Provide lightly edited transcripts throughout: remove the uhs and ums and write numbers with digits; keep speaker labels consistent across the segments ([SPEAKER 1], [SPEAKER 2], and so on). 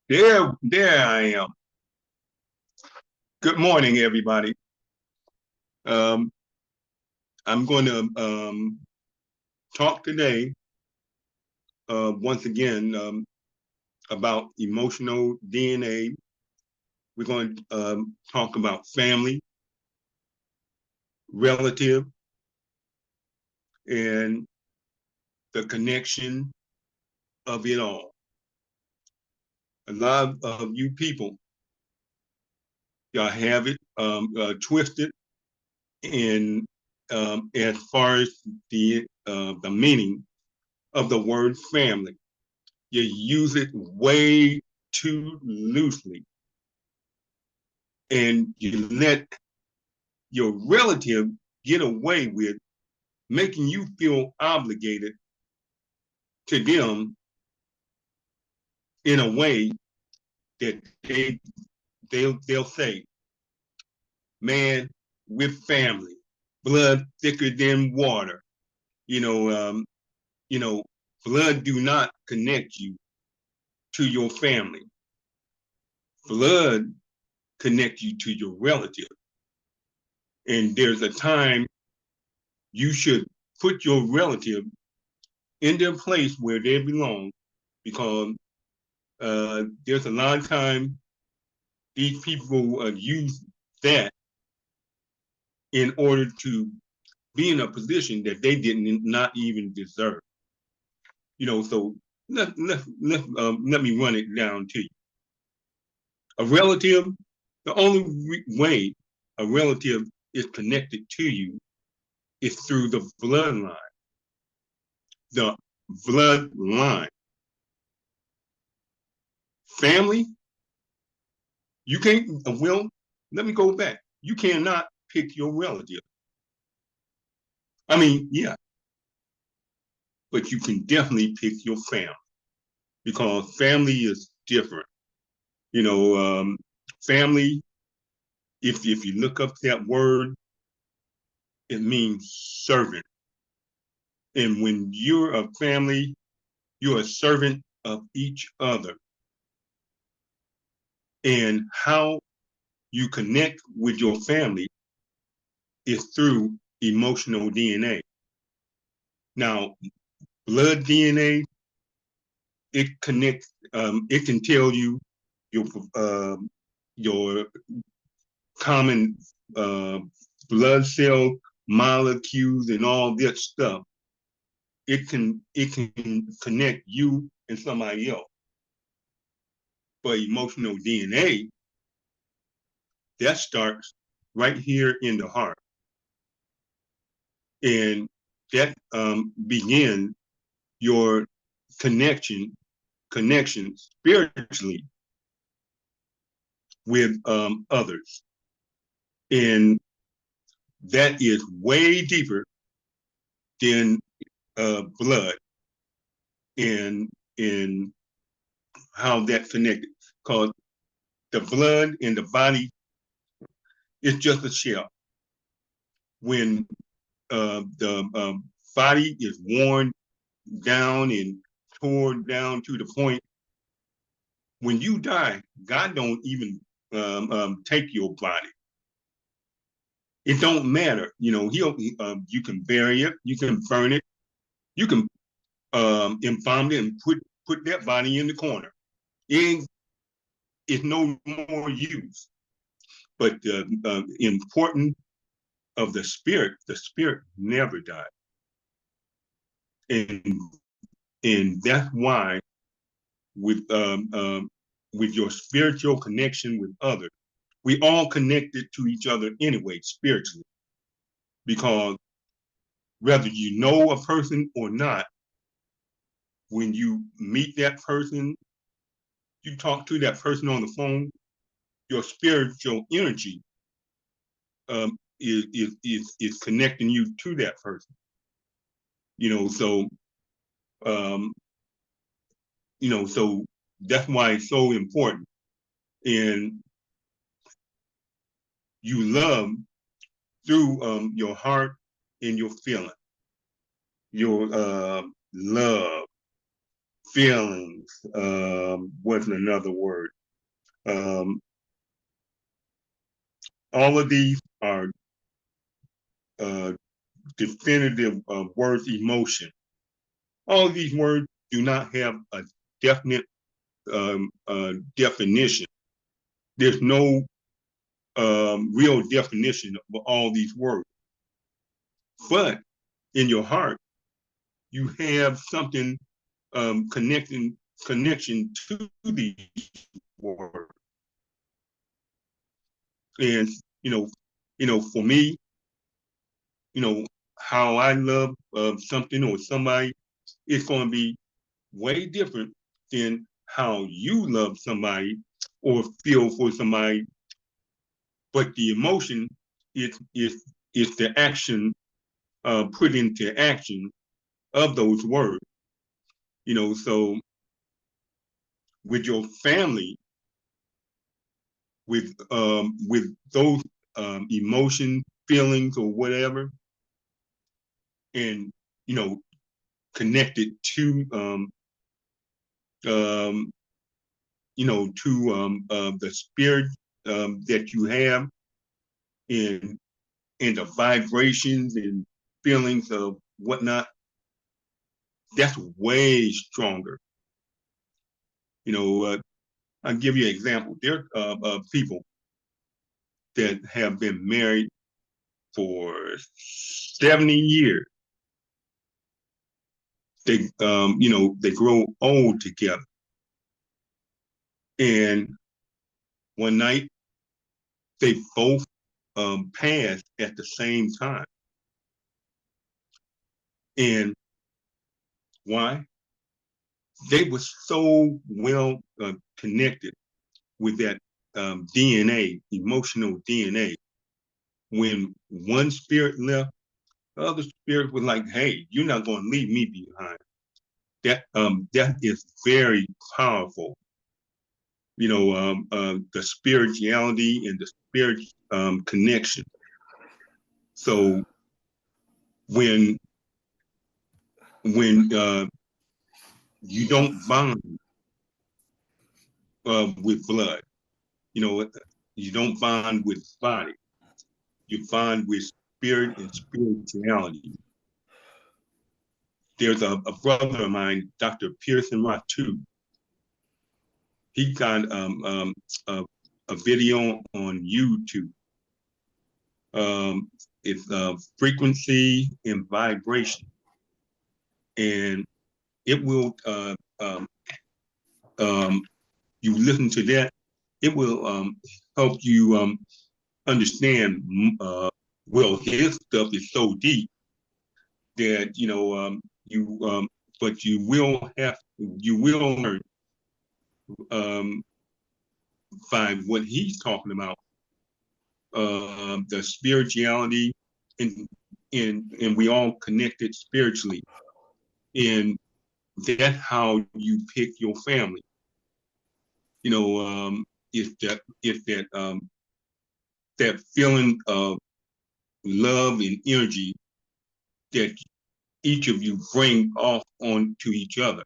[SPEAKER 1] There I am. Good morning, everybody. Um, I'm going to talk today, once again, about emotional DNA. We're going to talk about family, relative, and the connection of it all. A lot of you people, y'all have it twisted in as far as the meaning of the word family. You use it way too loosely, and you let your relative get away with making you feel obligated to them in a way that they'll say, "Man, we're family, blood thicker than water." You know, um, you know, blood do not connect you to your family. Blood connect you to your relative. And there's a time you should put your relative in their place where they belong, because there's a lot of time these people use that in order to be in a position that they didn't not even deserve. So let me run it down to you. A relative, the only way a relative is connected to you is through the bloodline. The bloodline. Family, you can't, let me go back. You cannot pick your relative. I mean, yeah, but you can definitely pick your family, because family is different. You know, family, if you look up that word, it means servant. And when you're a family, you're a servant of each other. And how you connect with your family is through emotional DNA. Now, blood DNA, it can tell you your uh, your common uh, blood cell molecules and all that stuff. It can connect you and somebody else. But emotional DNA, that starts right here in the heart, and that begins your connection connection spiritually with others, and that is way deeper than blood and in how that connected. Because the blood in the body is just a shell. When the body is worn down and torn down to the point when you die, God don't even take your body. It don't matter. You can bury it, you can burn it, you can embalm it and put that body in the corner. It's no more use. But the important of the spirit never died, and that's why with with your spiritual connection with others, we all connected to each other anyway spiritually, because whether you know a person or not, when you meet that person, you talk to that person on the phone, your spiritual energy is connecting you to that person. So um, so that's why it's so important. And you love through your heart and your feeling, your love, feelings, wasn't another word. Um, all of these are uh, definitive words, emotion. All of these words do not have a definite definition. There's no real definition of all these words. But in your heart, you have something connection to these words. And for me, how I love something or somebody, it's going to be way different than how you love somebody or feel for somebody. But the emotion is the action put into action of those words. So with your family, with those emotion, feelings, or whatever, and connected to um, the spirit that you have, and the vibrations and feelings of whatnot, that's way stronger. I'll give you an example. There are people that have been married for 70 years. They grow old together. And one night they both passed at the same time. And why? They were so well connected with that DNA, emotional DNA. When one spirit left, the other spirit was like, "Hey, you're not going to leave me behind." That is very powerful. The spirituality and the spirit connection. So when you don't bond with blood, you know, you don't bond with body, you bond with spirit and spirituality. There's a brother of mine, Dr. Pearson Ratu. He got a video on YouTube. It's frequency and vibration, and it will you listen to that, it will help you understand. Well, his stuff is so deep that but you will learn um, by what he's talking about, the spirituality, and we all connected spiritually, and that's how you pick your family. If that feeling of love and energy that each of you bring off onto each other.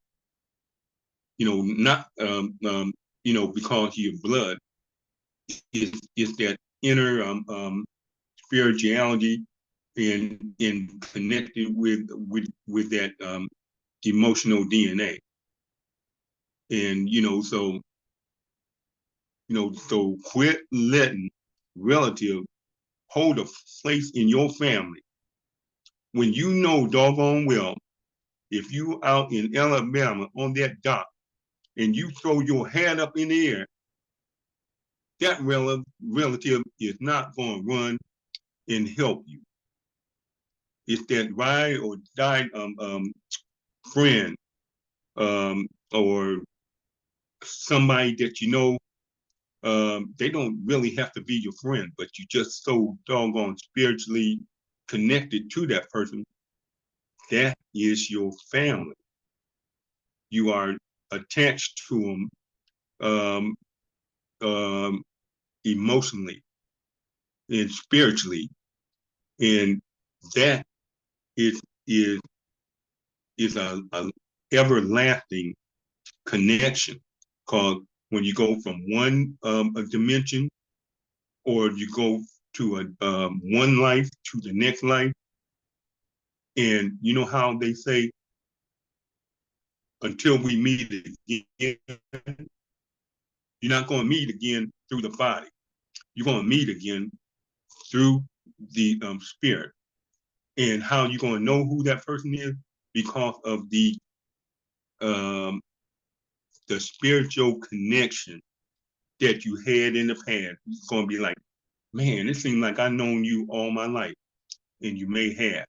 [SPEAKER 1] Not because of your blood, is that inner spirituality and connected with that emotional DNA. And so quit letting relative hold a place in your family when you know doggone well, if you out in Alabama on that dock and you throw your hand up in the air, that relative is not going to run and help you. It's that ride or die friend, or somebody that they don't really have to be your friend, but you just so doggone spiritually connected to that person. That is your family. You are attached to them emotionally and spiritually, and that is is a everlasting connection. Because when you go from one a dimension, or you go to a one life to the next life, and you know how they say, until we meet again, you're not going to meet again through the body. You're going to meet again through the spirit. And how you're going to know who that person is? Because of um, the spiritual connection that you had in the past. It's going to be like, man, it seems like I've known you all my life, and you may have.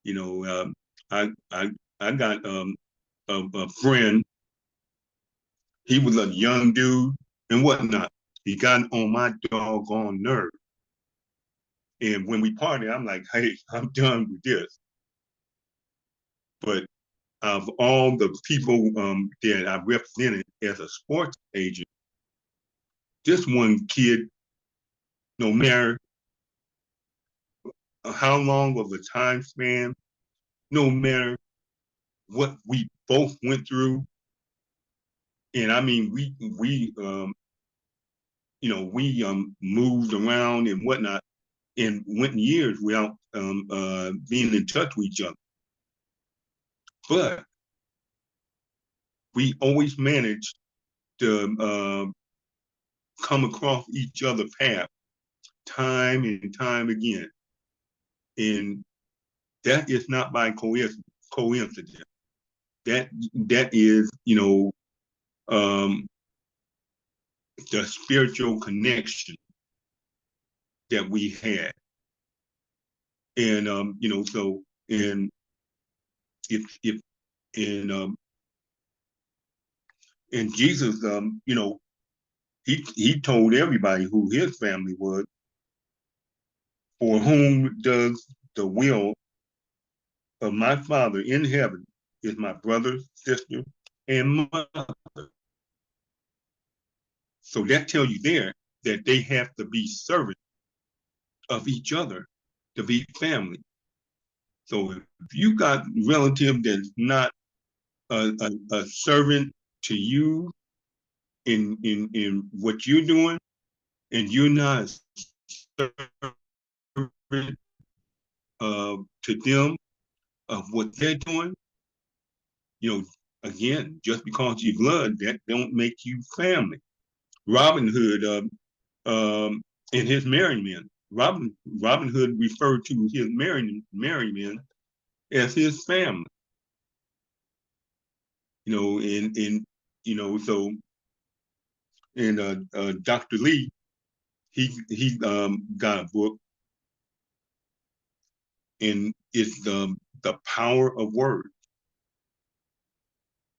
[SPEAKER 1] You know, I got a friend. He was a young dude and whatnot. He got on my doggone nerve. And when we partied, I'm like, hey, I'm done with this. But of all the people that I represented as a sports agent, this one kid, no matter how long of a time span, no matter what we both went through, and I mean, we moved around and whatnot, and went years without being in touch with each other. But we always managed to come across each other's path time and time again. And that is not by coincidence. That is, um, the spiritual connection that we had. And so and if and Jesus, he told everybody who his family was, for whom does the will of my Father in heaven is my brother, sister, and mother. So that tells you there that they have to be servants of each other to be family. So if you got relative that's not a servant to you in what you're doing, and you're not a servant to them of what they're doing, again, just because you blood, that don't make you family. Robin Hood and his merry men. Robin Hood referred to his merry men as his family. And so, and Dr. Lee, he got a book, and it's the power of words.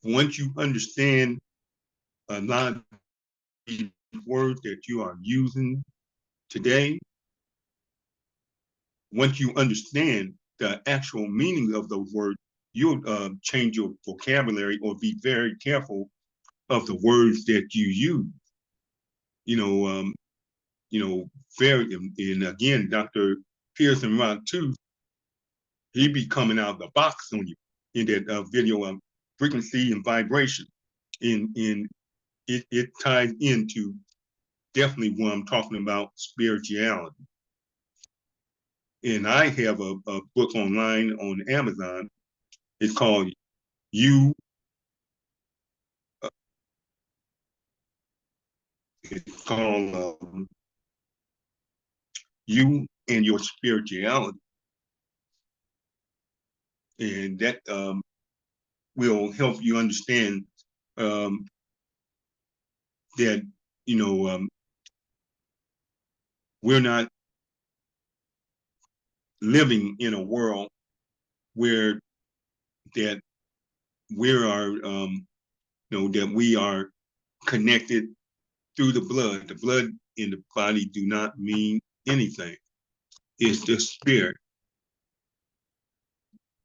[SPEAKER 1] Once you understand a lot of these words that you are using today, once you understand the actual meaning of those words, you'll change your vocabulary or be very careful of the words that you use. You know, um, very, and again, Dr. Pearson Rock too, he be coming out of the box on you in that video of frequency and vibration. And it ties into definitely what I'm talking about, spirituality. And I have a book online on Amazon. It's called You. It's called You and Your Spirituality, and that will help you understand um, that we're not living in a world where that we are that we are connected through the blood. The blood in the body do not mean anything. It's the spirit.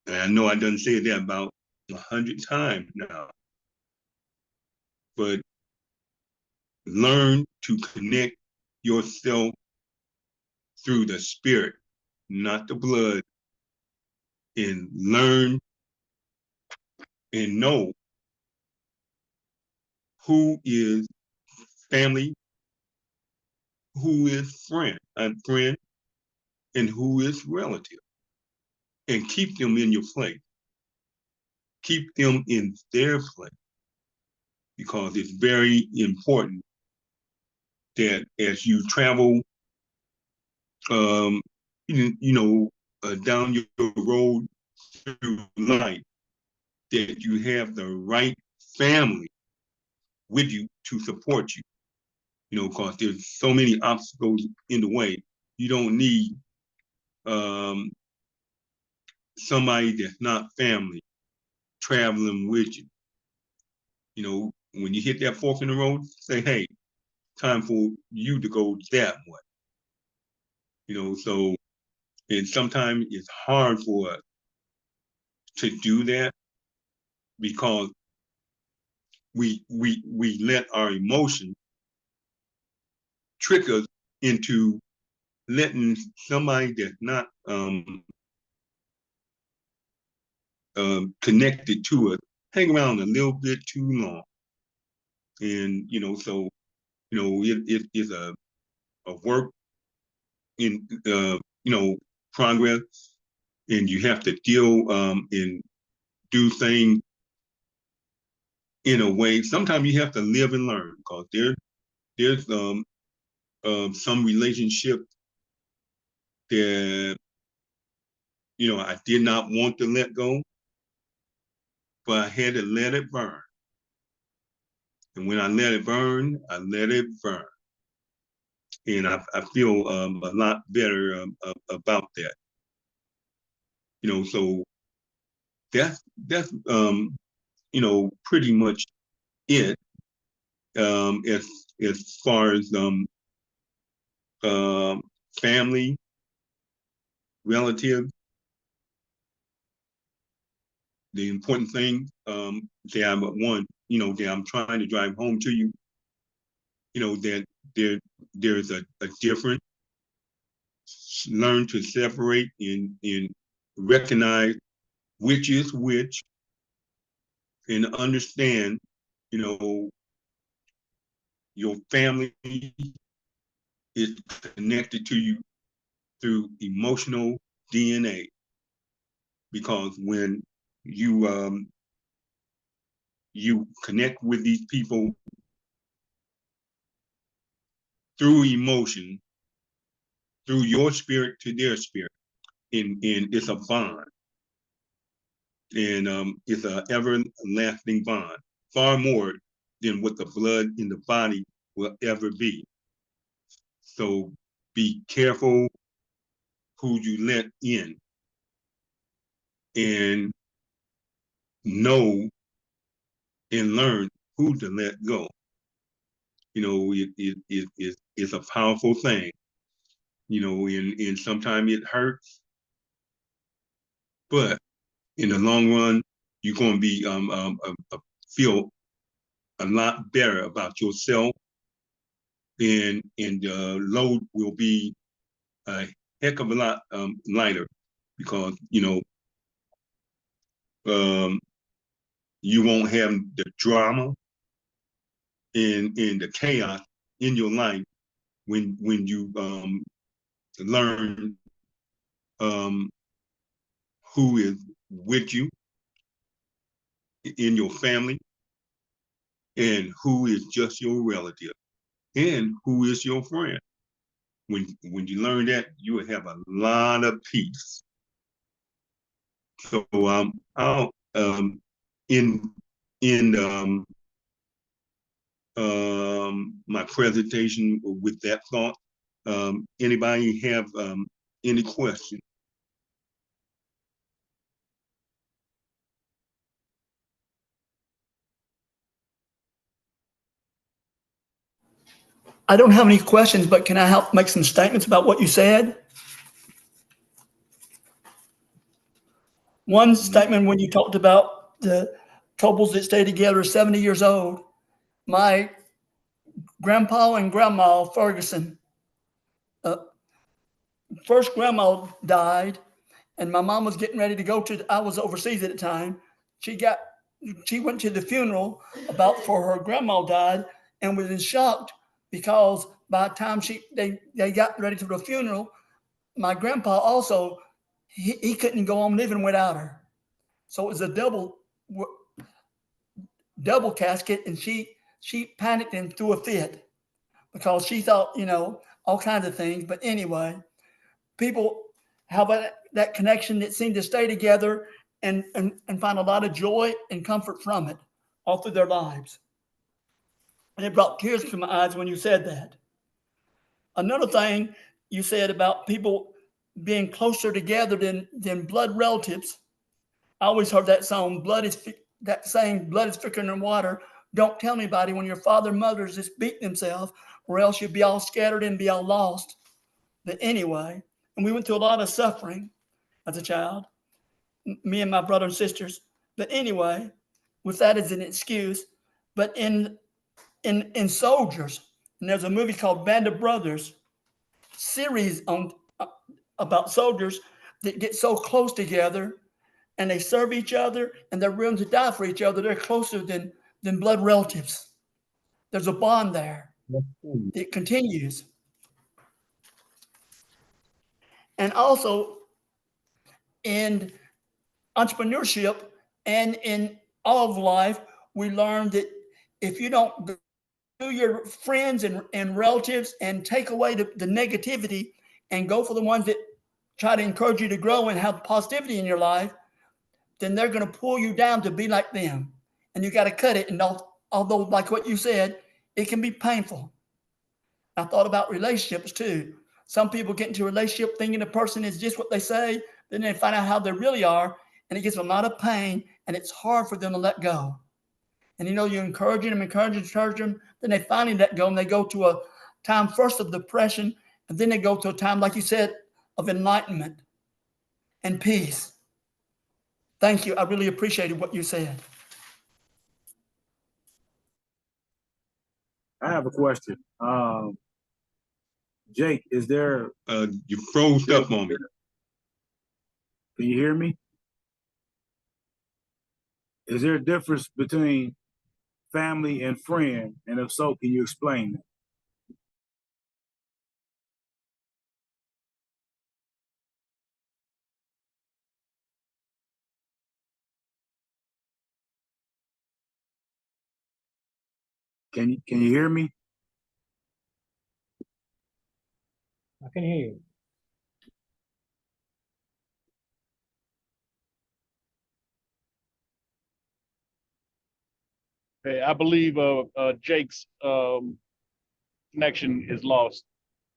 [SPEAKER 1] And I know I done said that about 100 times now, but learn to connect yourself through the spirit, not the blood, and learn and know who is family, who is friend, and who is relative, and keep them in your place. Keep them in their place, because it's very important that as you travel, um, down your road through life, that you have the right family with you to support you. Because there's so many obstacles in the way. You don't need um, somebody that's not family traveling with you. When you hit that fork in the road, say, hey, time for you to go that way. So, and sometimes it's hard for us to do that because we let our emotions trick us into letting somebody that's not connected to us hang around a little bit too long. And so it is a work in progress, and you have to deal and do things in a way. Sometimes you have to live and learn, because there's some relationship that I did not want to let go, but I had to let it burn. And when I let it burn, I let it burn. And I feel a lot better about that. So that's pretty much it, as far as uh, family, relatives. The important thing that that I'm trying to drive home to you, that there's a difference. Learn to separate and recognize which is which, and understand, your family is connected to you through emotional DNA. Because when you connect with these people through emotion, through your spirit to their spirit, and it's a bond, and it's an everlasting bond, far more than what the blood in the body will ever be. So be careful who you let in, and know and learn who to let go. It's a powerful thing, and sometimes it hurts, but in the long run, you're going to be feel a lot better about yourself, and the load will be a heck of a lot lighter, because um, you won't have the drama and the chaos in your life when you learn um, who is with you in your family, and who is just your relative, and who is your friend. When you learn that, you will have a lot of peace. So I'll in in my presentation with that thought. Anybody have any questions?
[SPEAKER 2] I don't have any questions, but can I help make some statements about what you said? One statement, when you talked about the couples that stay together 70 years old, my grandpa and grandma Ferguson, uh, first grandma died, and my mom was getting ready to go to, I was overseas at the time. She got she went to the funeral about for her grandma died and was in shock because by the time they got ready for the funeral, my grandpa also he couldn't go on living without her. So it was a double casket, and she panicked and threw a fit because she thought, all kinds of things. But anyway, people have that connection that seemed to stay together and find a lot of joy and comfort from it all through their lives. And it brought tears to my eyes when you said that. Another thing you said about people being closer together than blood relatives. I always heard that song, that saying, blood is thicker than water. Don't tell anybody when your father and mother just beat themselves, or else you'll be all scattered and be all lost. But anyway, and we went through a lot of suffering as a child, me and my brother and sisters. But anyway, with that as an excuse, but in Soldiers, and there's a movie called Band of Brothers series on about soldiers that get so close together and they serve each other and they're willing to die for each other. They're closer than blood relatives. There's a bond there. It continues. And also in entrepreneurship and in all of life, we learn that if you don't do your friends and relatives and take away the negativity and go for the ones that try to encourage you to grow and have positivity in your life, then they're going to pull you down to be like them. And you got to cut it. And although, like what you said, it can be painful. I thought about relationships too. Some people get into a relationship thinking the person is just what they say, then they find out how they really are, and it gives them a lot of pain, and it's hard for them to let go. And you're encouraging them, then they finally let go, and they go to a time first of depression, and then they go to a time, like you said, of enlightenment and peace. Thank you. I really appreciated what you said.
[SPEAKER 3] I have a question. Jake, is there?
[SPEAKER 1] You froze up on me.
[SPEAKER 3] Can you hear me? Is there a difference between family and friend? And if so, can you explain that? Can you hear me?
[SPEAKER 4] I can hear you.
[SPEAKER 5] Hey, I believe Jake's connection is lost.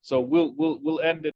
[SPEAKER 5] So we'll end it.